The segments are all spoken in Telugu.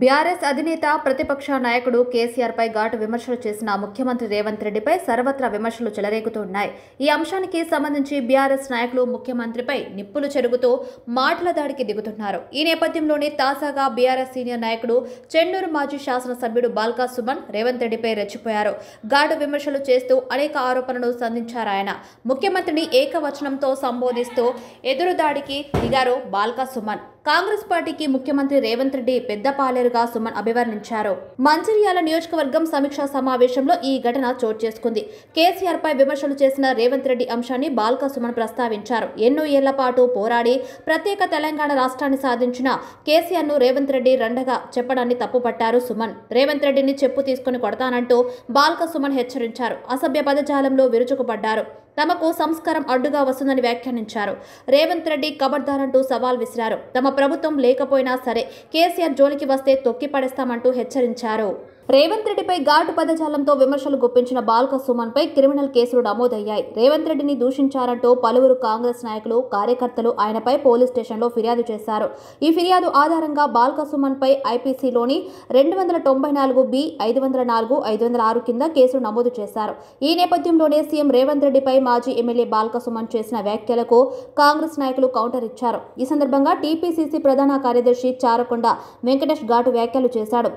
బీఆర్ఎస్ అధినేత ప్రతిపక్ష నాయకుడు కేసీఆర్ పై ఘాటు విమర్శలు చేసిన ముఖ్యమంత్రి రేవంత్ రెడ్డిపై సర్వత్రా విమర్శలు చెలరేగుతున్నాయి. ఈ అంశానికి సంబంధించి బీఆర్ఎస్ నాయకులు ముఖ్యమంత్రిపై నిప్పులు చెరుగుతూ మాటల దాడికి దిగుతున్నారు. ఈ నేపథ్యంలోనే తాజాగా బీఆర్ఎస్ సీనియర్ నాయకుడు చెన్నూరు మాజీ శాసనసభ్యుడు బాల్కా సుమన్ రేవంత్ రెడ్డిపై రెచ్చిపోయారు. ఘాటు విమర్శలు చేస్తూ అనేక ఆరోపణలు సంధించారు. ఆయన ముఖ్యమంత్రిని ఏకవచనంతో సంబోధిస్తూ ఎదురుదాడికి దిగారు బాల్కా సుమన్. కాంగ్రెస్ పార్టీకి ముఖ్యమంత్రి రేవంత్ రెడ్డి పెద్ద పాలేరుగా సుమన్ అభివర్ణించారు. మంచిర్యాల నియోజకవర్గం సమీక్షా సమావేశంలో ఈ ఘటన చోటు చేసుకుంది. కేసీఆర్ పై విమర్శలు చేసిన రేవంత్ రెడ్డి అంశాన్ని బాల్కా సుమన్ ప్రస్తావించారు. ఎన్నో ఏళ్ల పాటు పోరాడి ప్రత్యేక తెలంగాణ రాష్ట్రాన్ని సాధించిన కేసీఆర్ ను రేవంత్ రెడ్డి రండగా చెప్పడాన్ని తప్పుపట్టారు సుమన్. రేవంత్ రెడ్డిని చెప్పు తీసుకుని కొడతానంటూ బాల్కా సుమన్ హెచ్చరించారు. అసభ్య పదజాలంలో విరుచుకుపడ్డారు. తమకు సంస్కారం అడ్డుగా వస్తుందని వ్యాఖ్యానించారు. రేవంత్ రెడ్డి ఖబర్దారంటూ సవాల్ విసిరారు. తమ ప్రభుత్వం లేకపోయినా సరే కేసీఆర్ జోలికి వస్తే తొక్కి పడేస్తామంటూ హెచ్చరించారు. రేవంత్ రెడ్డిపై ఘాటు పదజాలంతో విమర్శలు గుప్పించిన బాల్కా సుమన్ పై క్రిమినల్ కేసులు నమోదయ్యాయి. రేవంత్ రెడ్డిని దూషించారంటూ పలువురు కాంగ్రెస్ నాయకులు, కార్యకర్తలు ఆయనపై పోలీస్ స్టేషన్లో ఫిర్యాదు చేశారు. ఈ ఫిర్యాదు ఆధారంగా బాల్కా సుమన్ పై ఐపీసీలోని 294B, 504, 506 కింద కేసులు నమోదు చేశారు. ఈ నేపథ్యంలోనే సీఎం రేవంత్ రెడ్డిపై మాజీ ఎమ్మెల్యే బాల్కా సుమన్ చేసిన వ్యాఖ్యలకు కాంగ్రెస్ నాయకులు కౌంటర్ ఇచ్చారు. ఈ సందర్భంగా టీపీసీసీ ప్రధాన కార్యదర్శి చారకొండ వెంకటేష్ ఘాటు వ్యాఖ్యలు చేశాడు.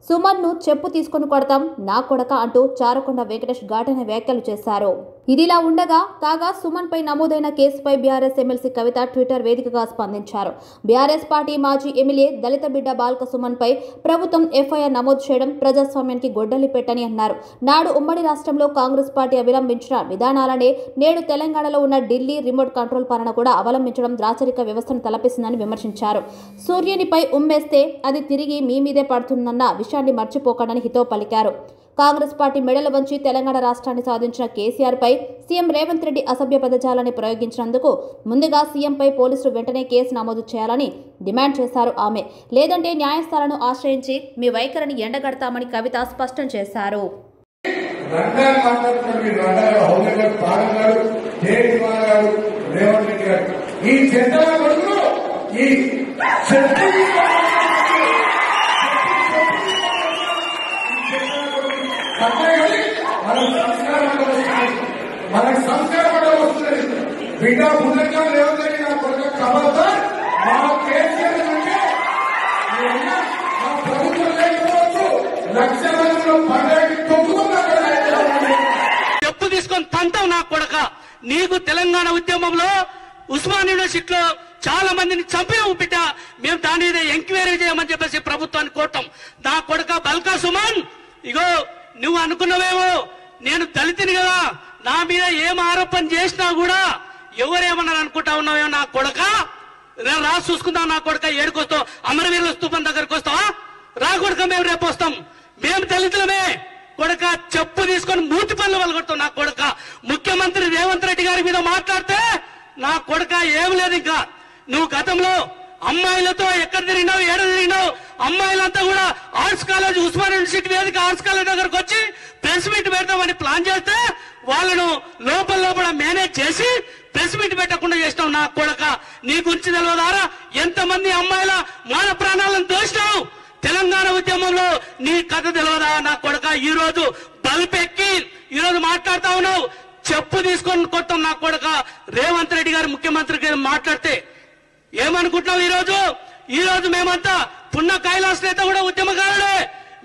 సుమన్ ను చెప్పు తీసుకుని కొడతాం నా కొడక అంటూ చారకొండ వెంకటేష్ ఘాటైన వ్యాఖ్యలు చేశారు. ఇదిలా ఉండగా కాగా సుమన్ పై నమోదైన కేసుపై బీఆర్ఎస్ ఎమ్మెల్సీ కవిత ట్విట్టర్ వేదికగా స్పందించారు. బీఆర్ఎస్ పార్టీ మాజీ ఎమ్మెల్యే దళిత బిడ్డ బాల్కా సుమన్ పై ప్రభుత్వం ఎఫ్ఐఆర్ నమోదు చేయడం ప్రజాస్వామ్యానికి గొడ్డలి పెట్టని అన్నారు. నాడు ఉమ్మడి రాష్ట్రంలో కాంగ్రెస్ పార్టీ అవలంబించిన విధానాలనే నేడు తెలంగాణలో ఉన్న ఢిల్లీ రిమోట్ కంట్రోల్ పాలన కూడా అవలంబించడం రాచరిక వ్యవస్థను తలపిస్తుందని విమర్శించారు. సూర్యునిపై ఉమ్మేస్తే అది తిరిగి మీ మీదే పడుతుందన్న విషయాన్ని మర్చిపోకండి హితో పలికారు. కాంగ్రెస్ పార్టీ మెడలు వంచి తెలంగాణ రాష్ట్రాన్ని సాధించిన కేసీఆర్ పై సీఎం రేవంత్ రెడ్డి అసభ్య పదజాలాన్ని ప్రయోగించినందుకు ముందుగా సీఎంపై పోలీసులు వెంటనే కేసు నమోదు చేయాలని డిమాండ్ చేశారు ఆమె. లేదంటే న్యాయస్థానాలను ఆశ్రయించి మీ వైఖరిని ఎండగడతామని కవిత స్పష్టం చేశారు. మనకు సంస్కారం వస్తుంది. బిడ్డ ముందుగా రేవంత్ రెడ్డి నా కొడుకు ఖబర్దార్ మా కేసీఆర్ అంటే మా ప్రభుత్వం లేకపోవచ్చు. లక్ష మందిలో పండుగకి చెప్పు తీసుకొని తంతావు నా కొడక. నీకు తెలంగాణ ఉద్యమంలో ఉస్మాన్ యూనివర్సిటీలో చాలా మందిని చంపినావు బిడ్డ. మేము దాని మీద ఎంక్వైరీ చేయమని చెప్పేసి ప్రభుత్వాన్ని కోరటం. నా కొడక బాల్కా సుమన్, ఇగో నువ్వు అనుకున్నావేమో నేను దళితుని కదా, నా మీద ఏం ఆరోపణ చేసినా కూడా ఎవరేమన్నారు అనుకుంటా ఉన్నావేమో నా కొడక. రాసి చూసుకుందాం నా కొడక. ఏడుకొస్తావు? అమరవీరుల స్తూపం దగ్గరకు వస్తావా? రా కొడక, మేము రేపు వస్తాం. మేము దళితులమే కొడక. చెప్పు తీసుకొని మూతి పనులు వలగొడతాం నా కొడక. ముఖ్యమంత్రి రేవంత్ రెడ్డి గారి మీద మాట్లాడితే నా కొడక ఏం లేదు. ఇంకా నువ్వు గతంలో అమ్మాయిలతో ఎక్కడ తిరిగినావు, ఏడ తిరిగినావు? అమ్మాయిలంతా కూడా ఆర్ట్స్ కాలేజ్, ఉస్మాన్ యూనివర్సిటీ వేదిక ఆర్ట్స్ కాలేజ్ దగ్గరకు వచ్చి ప్రెస్ మీట్ పెడతామని ప్లాన్ చేస్తే వాళ్ళను లోపల మేనేజ్ చేసి ప్రెస్ మీట్ పెట్టకుండా చేసినావు నా కొడక. నీ గురించి తెలియదారా ఎంతమంది అమ్మాయిల మాన ప్రాణాలను దోసినావు? తెలంగాణ ఉద్యమంలో నీ కథ తెలియదా నా కొడక? ఈ రోజు బల్పెక్కి ఈ రోజు మాట్లాడుతా ఉన్నావు. చెప్పు తీసుకొని కొత్తాం నా కొడక. రేవంత్ రెడ్డి గారు ముఖ్యమంత్రి మాట్లాడితే ఏమనుకుంటున్నావు? ఈ రోజు మేమంతా పున్న కైలాస్ నేత కూడా ఉద్యమకారుడే.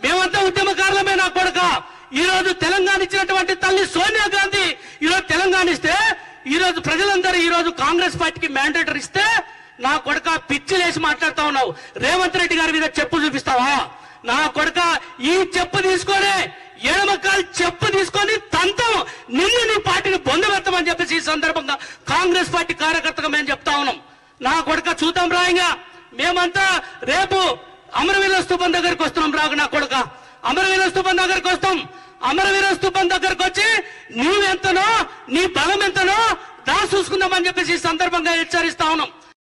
మేమంతా ఉద్యమకారులమే నా కొడక. ఈ రోజు తెలంగాణ ఇచ్చినటువంటి తల్లి సోనియా గాంధీ ఈ రోజు తెలంగాణ ఇస్తే, ఈ రోజు ప్రజలందరూ ఈ రోజు కాంగ్రెస్ పార్టీకి మ్యాండేటర్ ఇస్తే నా కొడక పిచ్చిలేసి మాట్లాడుతా ఉన్నావు. రేవంత్ రెడ్డి గారి మీద చెప్పు చూపిస్తావా నా కొడక? ఈ చెప్పు తీసుకొని ఎడమకాలు చెప్పు తీసుకొని తంతం నిన్ను నీ పార్టీని బొందబెడతామని చెప్పేసి ఈ సందర్భంగా కాంగ్రెస్ పార్టీ కార్యకర్తగా మేము చెప్తా ఉన్నాం నా కొడక. చూద్దాం రాయంగా. మేమంతా రేపు అమరవీరుల స్తూపం దగ్గరికి వస్తున్నాం. రాకు నా కొడక. అమరవీరుల స్తూపం దగ్గరికి వస్తాం. అమరవీరుల స్తూపం దగ్గరకు వచ్చి నీవెంతనో నీ బలం ఎంతనో దా చూసుకుందామని చెప్పేసి ఈ సందర్భంగా హెచ్చరిస్తా ఉన్నాం.